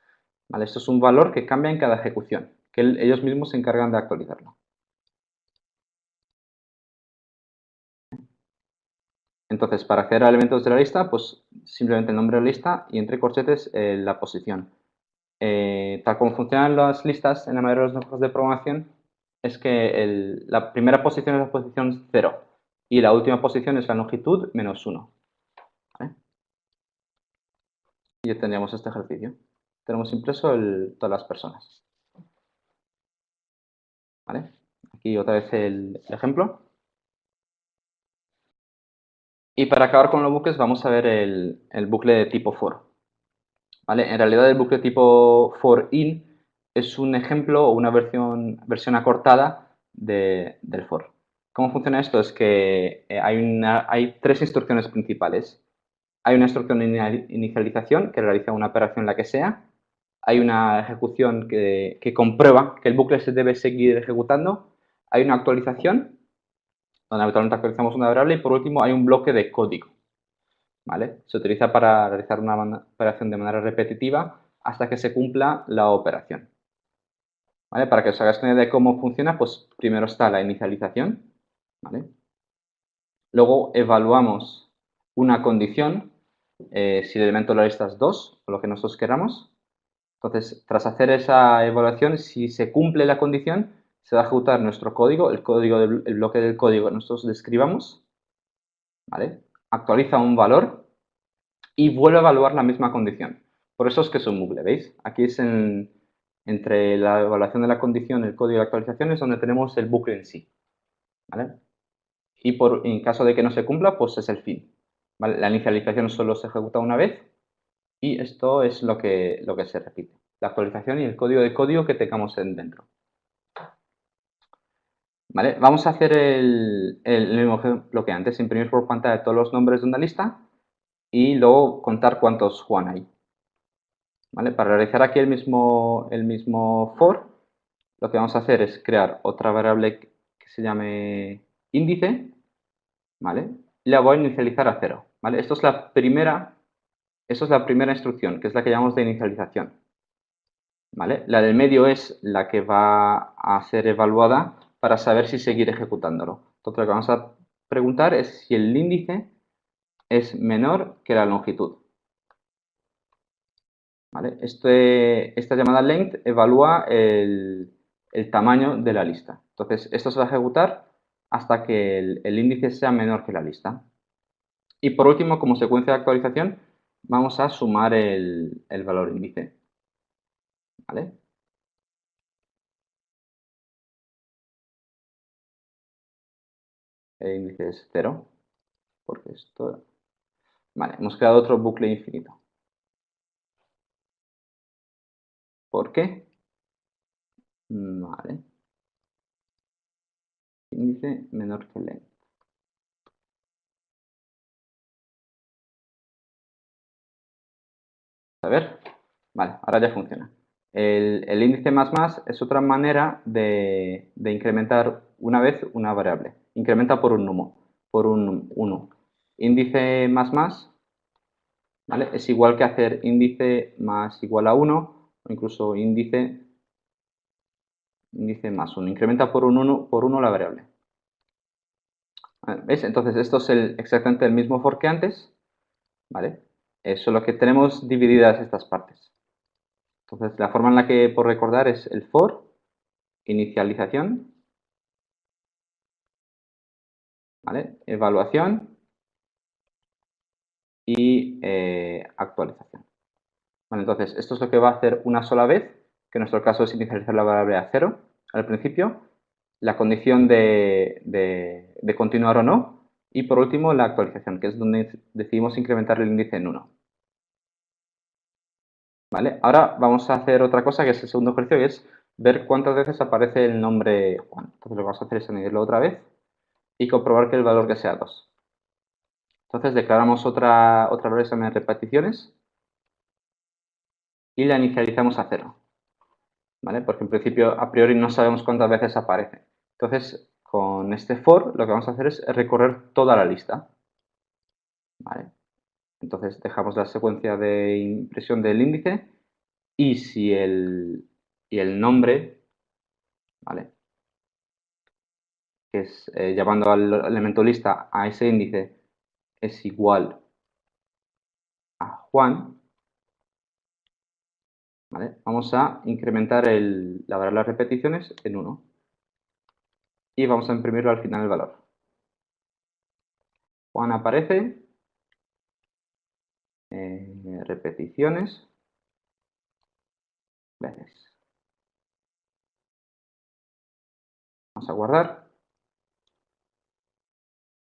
¿Vale? Esto es un valor que cambia en cada ejecución, que ellos mismos se encargan de actualizarlo. Entonces, para acceder a elementos de la lista, pues simplemente el nombre de la lista y entre corchetes la posición. Tal como funcionan las listas en la mayoría de los lenguajes de programación, es que la primera posición es la posición 0 y la última posición es la longitud menos 1. ¿Vale? Y ya tendríamos este ejercicio. Tenemos impreso todas las personas. ¿Vale? Aquí otra vez el ejemplo. Y para acabar con los bucles vamos a ver el bucle de tipo for. ¿Vale? En realidad el bucle tipo for in es un ejemplo o una versión acortada del for. ¿Cómo funciona esto? Es que hay tres instrucciones principales. Hay una instrucción de inicialización que realiza una operación la que sea. Hay una ejecución que comprueba que el bucle se debe seguir ejecutando. Hay una actualización, donde habitualmente actualizamos una variable. Y por último hay un bloque de código. ¿Vale? Se utiliza para realizar una operación de manera repetitiva hasta que se cumpla la operación. ¿Vale? Para que os hagáis una idea de cómo funciona, pues primero está la inicialización. ¿Vale? Luego evaluamos una condición, si el elemento de la lista es 2, o lo que nosotros queramos. Entonces, tras hacer esa evaluación, si se cumple la condición, se va a ejecutar nuestro código, el bloque del código que nosotros describamos, ¿vale? Actualiza un valor y vuelve a evaluar la misma condición. Por eso es que es un bucle, ¿veis? Aquí es entre la evaluación de la condición, el código y la actualización es donde tenemos el bucle en sí, ¿vale? Y en caso de que no se cumpla, pues es el fin, ¿vale? La inicialización solo se ejecuta una vez y esto es lo que se repite, la actualización y el código de código que tengamos dentro. ¿Vale? Vamos a hacer el mismo ejemplo que antes, imprimir por pantalla todos los nombres de una lista y luego contar cuántos Juan hay. ¿Vale? Para realizar aquí el mismo for, lo que vamos a hacer es crear otra variable que se llame índice, ¿vale? Y la voy a inicializar a 0, ¿vale? Esto es la primera instrucción, que es la que llamamos de inicialización, ¿vale? La del medio es la que va a ser evaluada para saber si seguir ejecutándolo. Entonces, lo que vamos a preguntar es si el índice es menor que la longitud. ¿Vale? Esta llamada length evalúa el tamaño de la lista. Entonces, esto se va a ejecutar hasta que el índice sea menor que la lista. Y por último, como secuencia de actualización, vamos a sumar el valor índice. ¿Vale? El índice es 0, porque esto... Vale, hemos creado otro bucle infinito. ¿Por qué? Vale. Índice menor que length. A ver. Vale, ahora ya funciona. El índice más es otra manera de incrementar una vez una variable. Incrementa por un número, por un 1. Índice más, ¿vale? Es igual que hacer índice más igual a 1 o incluso índice más 1. Incrementa por por 1 la variable. ¿Veis? Entonces esto es exactamente el mismo for que antes, ¿vale? Solo que tenemos divididas estas partes. Entonces la forma en la que por recordar es el for, inicialización, ¿vale? Evaluación y actualización. Bueno, entonces, esto es lo que va a hacer una sola vez, que en nuestro caso es inicializar la variable a 0 al principio, la condición de continuar o no, y por último la actualización, que es donde decidimos incrementar el índice en 1. ¿Vale? Ahora vamos a hacer otra cosa, que es el segundo ejercicio, y es ver cuántas veces aparece el nombre Juan. Entonces lo que vamos a hacer es añadirlo otra vez y comprobar que el valor que sea 2. Entonces declaramos otra variable de repeticiones y la inicializamos a 0. ¿Vale? Porque en principio a priori no sabemos cuántas veces aparece. Entonces, con este for lo que vamos a hacer es recorrer toda la lista. ¿Vale? Entonces dejamos la secuencia de impresión del índice y si el nombre, ¿vale? Que es llamando al elemento lista a ese índice es igual a Juan, ¿vale? Vamos a incrementar la variable de repeticiones en 1 y vamos a imprimirlo al final el valor. Juan aparece, repeticiones, veces. Vamos a guardar.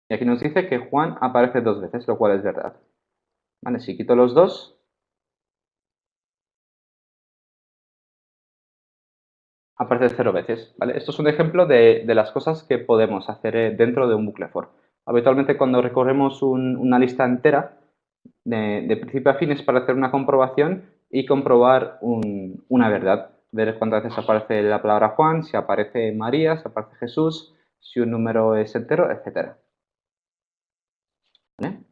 Y aquí nos dice que Juan aparece 2 veces, lo cual es verdad. ¿Vale? Si quito los 2, aparece 0 veces. ¿Vale? Esto es un ejemplo de las cosas que podemos hacer dentro de un bucle for. Habitualmente cuando recorremos una lista entera, de principio a fin es para hacer una comprobación y comprobar una verdad. Ver cuántas veces aparece la palabra Juan, si aparece María, si aparece Jesús, si un número es entero, etc. ¿Vale?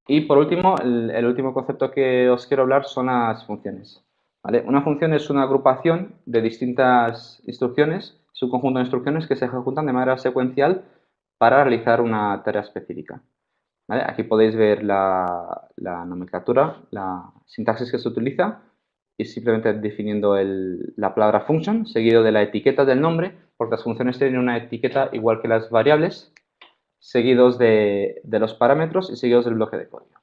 Y por último, el último concepto que os quiero hablar son las funciones. ¿Vale? Una función es una agrupación de distintas instrucciones, es un conjunto de instrucciones que se ejecutan de manera secuencial para realizar una tarea específica. ¿vale? Aquí podéis ver la nomenclatura, la sintaxis que se utiliza y simplemente definiendo la palabra function seguido de la etiqueta del nombre, porque las funciones tienen una etiqueta igual que las variables, seguidos de los parámetros y seguidos del bloque de código.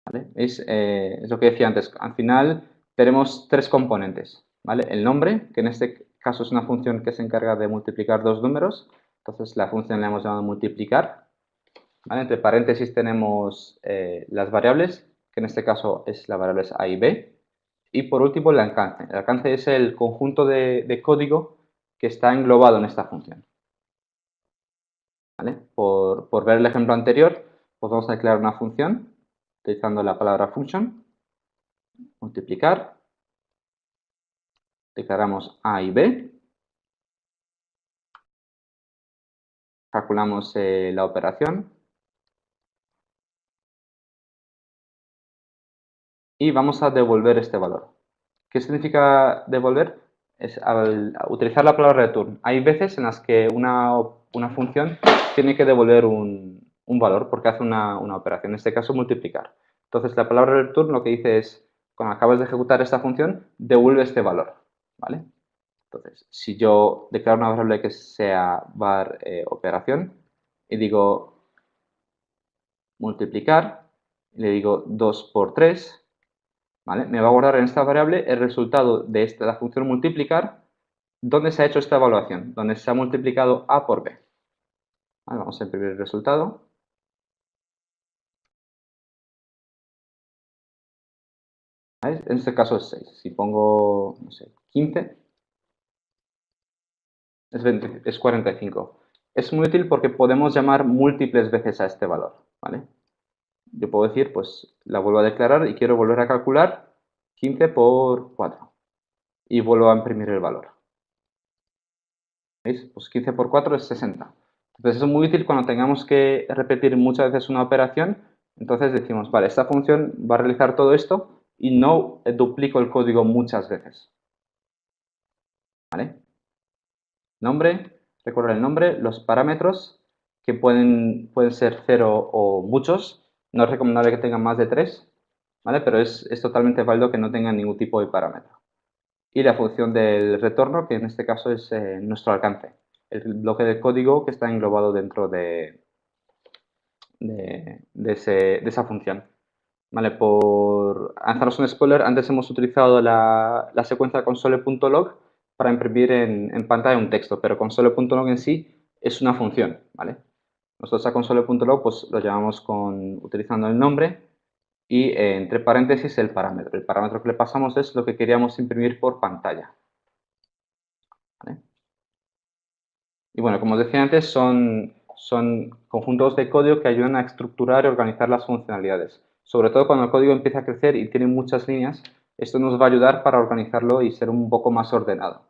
¿Vale? Es lo que decía antes, al final tenemos tres componentes, ¿vale? El nombre, que en este caso es una función que se encarga de multiplicar dos números, entonces la función la hemos llamado multiplicar, ¿vale? Entre paréntesis tenemos las variables, que en este caso es la variables a y b, y por último el alcance. El alcance es el conjunto de código que está englobado en esta función. ¿Vale? Por ver el ejemplo anterior, pues vamos a declarar una función utilizando la palabra function, multiplicar, declaramos a y b, calculamos la operación y vamos a devolver este valor. ¿Qué significa devolver? Es al utilizar la palabra return. Hay veces en las que una función tiene que devolver un valor porque hace una operación, en este caso multiplicar. Entonces la palabra return lo que dice es, cuando acabas de ejecutar esta función, devuelve este valor. ¿Vale? Entonces, si yo declaro una variable que sea var operación y digo multiplicar, y le digo 2 por 3, ¿vale? Me va a guardar en esta variable el resultado de la función multiplicar, donde se ha hecho esta evaluación, donde se ha multiplicado a por b. ¿Vale? Vamos a imprimir el resultado. ¿Veis? En este caso es 6. Si pongo, no sé, 15, es 45. Es muy útil porque podemos llamar múltiples veces a este valor, ¿vale? Yo puedo decir, pues la vuelvo a declarar y quiero volver a calcular 15 por 4. Y vuelvo a imprimir el valor. ¿Veis? Pues 15 por 4 es 60. Entonces es muy útil cuando tengamos que repetir muchas veces una operación. Entonces decimos, vale, esta función va a realizar todo esto y no duplico el código muchas veces. ¿Vale? Nombre, recuerda el nombre, los parámetros que pueden ser 0 o muchos. No es recomendable que tengan más de 3, ¿vale? Pero es totalmente válido que no tengan ningún tipo de parámetro. Y la función del retorno, que en este caso es nuestro alcance, el bloque de código que está englobado dentro de esa función. Vale, por haceros un spoiler, antes hemos utilizado la secuencia console.log para imprimir en pantalla un texto, pero console.log en sí es una función, ¿vale? Nosotros a console.log pues lo llamamos utilizando el nombre y entre paréntesis el parámetro. El parámetro que le pasamos es lo que queríamos imprimir por pantalla. ¿Vale? Y bueno, como os decía antes, son conjuntos de código que ayudan a estructurar y organizar las funcionalidades. Sobre todo cuando el código empieza a crecer y tiene muchas líneas, esto nos va a ayudar para organizarlo y ser un poco más ordenado,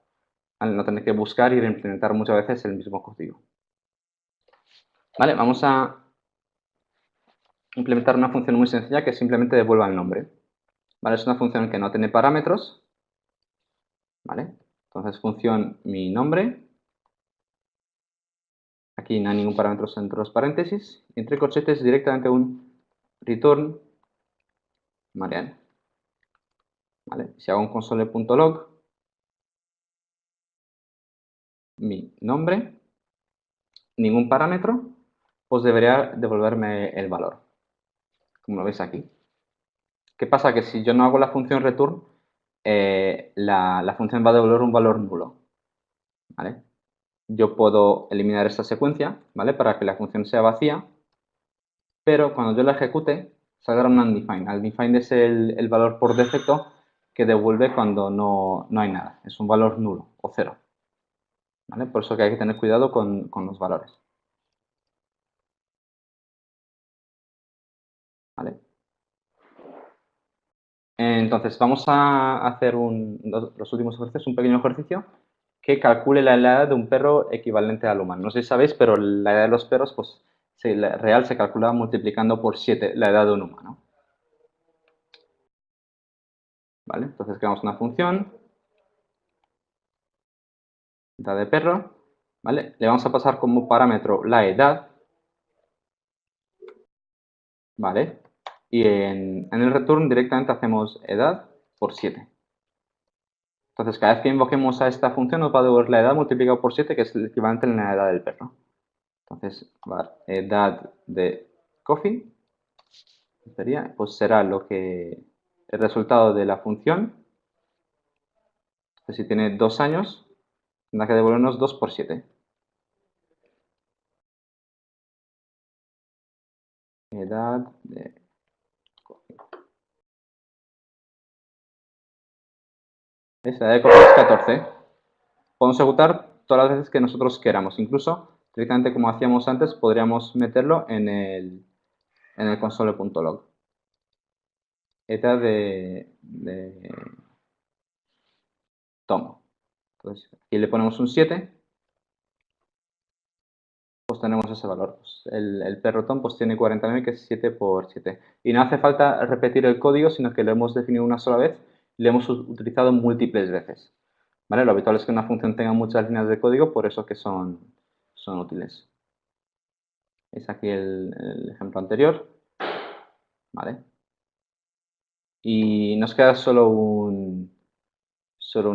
al no tener que buscar y reimplementar muchas veces el mismo código. Vale, vamos a implementar una función muy sencilla que simplemente devuelva el nombre. Vale, es una función que no tiene parámetros. Vale, entonces función mi nombre. Aquí no hay ningún parámetro entre los paréntesis. Y entre corchetes directamente un return Marian. ¿Vale? Si hago un console.log, mi nombre, ningún parámetro, pues debería devolverme el valor, como lo veis aquí. ¿Qué pasa? Que si yo no hago la función return, la función va a devolver un valor nulo. ¿Vale? Yo puedo eliminar esta secuencia, ¿vale? Para que la función sea vacía, pero cuando yo la ejecute, saldrá un undefined. Undefined es el valor por defecto que devuelve cuando no hay nada. Es un valor nulo o cero. ¿Vale? Por eso que hay que tener cuidado con los valores. ¿Vale? Entonces, vamos a hacer los últimos ejercicios, un pequeño ejercicio que calcule la edad de un perro equivalente al humano. No sé si sabéis, pero la edad de los perros, pues, real se calcula multiplicando por 7 la edad de un humano. ¿Vale? Entonces, creamos una función, edad de perro, ¿vale? Le vamos a pasar como parámetro la edad, ¿vale? Y en el return directamente hacemos edad por 7. Entonces, cada vez que invoquemos a esta función nos va a devolver la edad multiplicado por 7, que es el equivalente en la edad del perro. Entonces, edad de coffee sería, pues será el resultado de la función. Entonces, si tiene 2 años, tendrá que devolvernos 2 por 7. Edad de coffee. Esa edad de coffee es 14. Podemos ejecutar todas las veces que nosotros queramos. Incluso, directamente como hacíamos antes, podríamos meterlo en el console.log. Edad de Tom. Entonces, aquí le ponemos un 7, pues tenemos ese valor. Pues el perro Tom pues tiene 49, que es 7 por 7. Y no hace falta repetir el código, sino que lo hemos definido una sola vez y lo hemos utilizado múltiples veces. ¿Vale? Lo habitual es que una función tenga muchas líneas de código, por eso que son útiles. Es aquí el ejemplo anterior. ¿Vale? Y nos queda solo un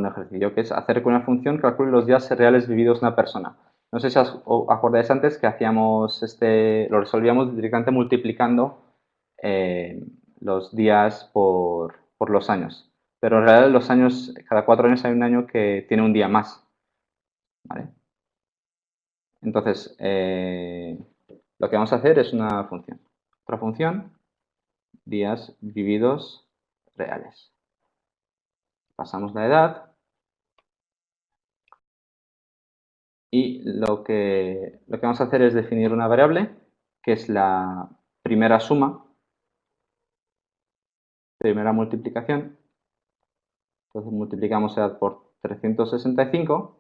ejercicio, que es hacer que una función calcule los días reales vividos de una persona. No sé si os acordáis antes que hacíamos lo resolvíamos directamente multiplicando los días por los años. Pero en realidad los años, cada 4 años hay un año que tiene un día más. ¿Vale? Entonces, lo que vamos a hacer es una función. Otra función, días vividos reales. Pasamos la edad. Y lo que vamos a hacer es definir una variable que es la primera suma, primera multiplicación. Entonces multiplicamos edad por 365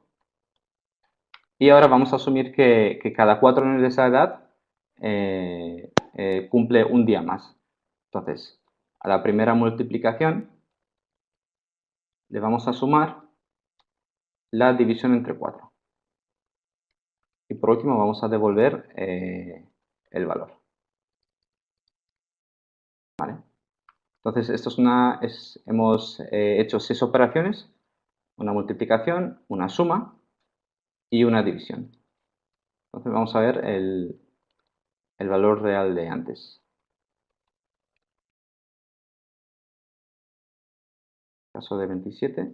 y ahora vamos a asumir que cada 4 años de esa edad cumple un día más. Entonces, a la primera multiplicación le vamos a sumar la división entre 4. Y por último vamos a devolver el valor. ¿Vale? Entonces, esto hemos hecho 6 operaciones, una multiplicación, una suma y una división. Entonces, vamos a ver el valor real de antes. Caso de 27.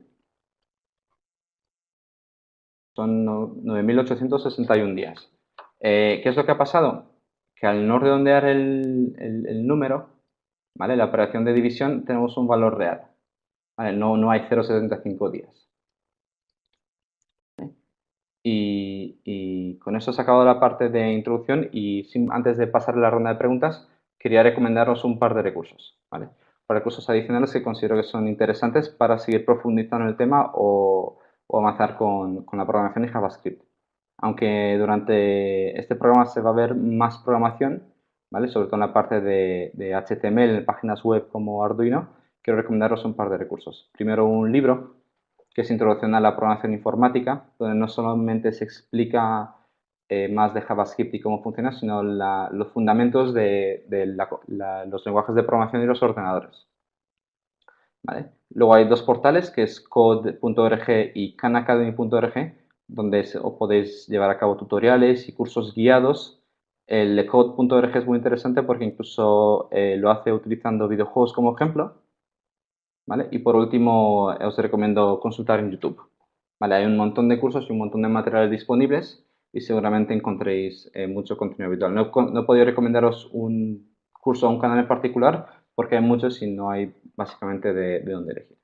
Son 9.861 días. ¿Qué es lo que ha pasado? Que al no redondear el número, ¿vale? La operación de división tenemos un valor real. ¿Vale? No hay 0,75 días. Y con eso se ha acabado la parte de introducción y antes de pasar la ronda de preguntas, quería recomendaros un par de recursos, ¿vale? Para recursos adicionales que considero que son interesantes para seguir profundizando en el tema o avanzar con la programación y JavaScript. Aunque durante este programa se va a ver más programación, ¿vale? Sobre todo en la parte de HTML, en páginas web como Arduino, quiero recomendaros un par de recursos. Primero, un libro que es Introducción a la Programación Informática, donde no solamente se explica más de JavaScript y cómo funciona, sino los fundamentos de los lenguajes de programación y los ordenadores. ¿Vale? Luego hay 2 portales, que es code.org y khanacademy.org, donde os podéis llevar a cabo tutoriales y cursos guiados. El de code.org es muy interesante porque incluso lo hace utilizando videojuegos como ejemplo. ¿Vale? Y por último, os recomiendo consultar en YouTube. ¿Vale? Hay un montón de cursos y un montón de materiales disponibles y seguramente encontréis mucho contenido habitual. No he podido recomendaros un curso o un canal en particular porque hay muchos y no hay básicamente de dónde elegir.